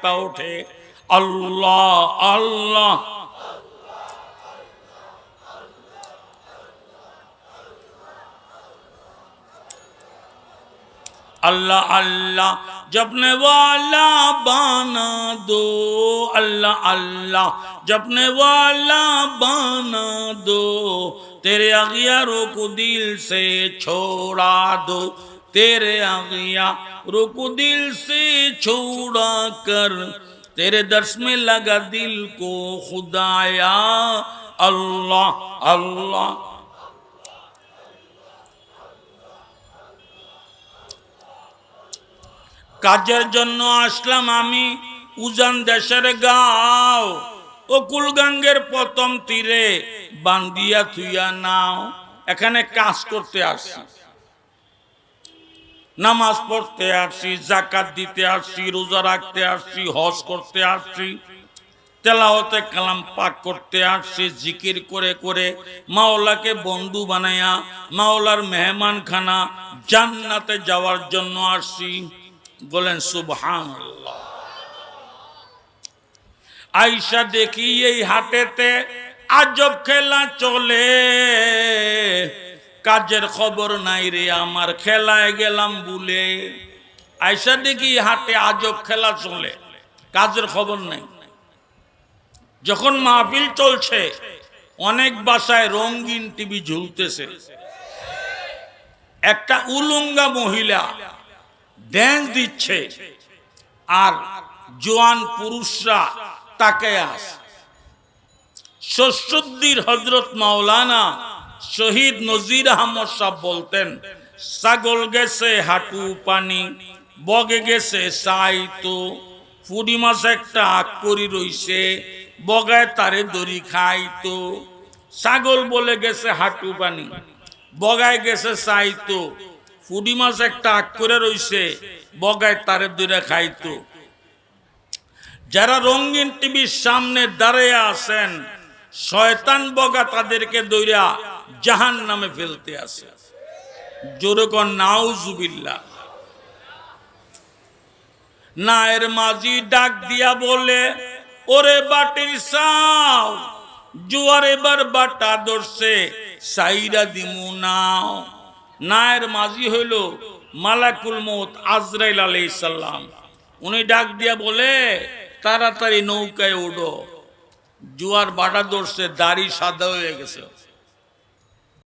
পা ওঠে আল্লাহ আল্লাহ। अल्लाह अल्लाह जपने वाला बना दो, अल्लाह अल्लाह जपने वाला बना दो, तेरे अगियारों को दिल से छोड़ा दो, तेरे अगियारों को दिल से छोड़ा कर तेरे दर्श में लगा दिल को खुदाया अल्लाह अल्लाह। কাজের জন্য আসলাম আমি উজান দেশের গাঁও, অকুলগাঙ্গের প্রথম তীরে বান্দিয়া থুইয়া নাও। এখানে কাজ করতে আসছি, নামাজ পড়তে আসছি, যাকাত দিতে আসছি, রোজা রাখতে আসছি, হজ করতে আসছি, তেলাওয়াতে কালাম পাক করতে আসছি, জিকির করে করে মাওলাকে বন্ধু বানায়া মাওলার মেহমানখানা জান্নাতে যাওয়ার জন্য আসছি। বলেন সুবহানাল্লাহ। আয়েশা দেখি এই হাটেতে আজব খেলা চলে, কাজের খবর নাই রে আমার খেলায় গেলাম ভুলে। আয়েশা দেখি হাটে আজব খেলা চলে, কাজের খবর নাই। যখন মাহফিল চলছে অনেক বাসায় রঙিন টিভি ঝুলতেছে, একটা উলঙ্গা মহিলা ড্যান্স দিচ্ছে আর জোয়ান পুরুষরা তাকে আসে। শশুদ্দির হযরত মাওলানা শহীদ নজির আহমদ সাহেব বলতেন, ছাগল গেছে হাঁটু পানি, বগে গেছে সাইতো, ফুডি মাছ একটা আগ করি রইছে, বগায় তারে দড়ি খাইতো। ছাগল বলে গেছে হাঁটু পানি, বগায় গেছে সাইতো, ফুডি মাছ একটা আগ করে রইছে, বগায় তারে দড়ি খাইতো। যারা রঙিন টিভির সামনে দাঁড়িয়ে আছেন, শয়তান বগা তাদেরকে দইরা জাহান্নামে ফেলতে আসে। জোরে কোন নাউজুবিল্লাহ। নায়ের মাঝি ডাক দিয়া বলে, ওরে বাটির সাও, জোয়ার এবার বাটা ধরছে, সাইরা দিমু নাও। নায়ের মাঝি হইল মালাকুল মউত আজরাইল আলাইহিস সালাম। উনি ডাক দিয়া বলে, তাড়াতাড়ি নৌকায় উঠো, জোয়ার বাটা ধরছে, দাড়ি সাদা হয়ে গেছে।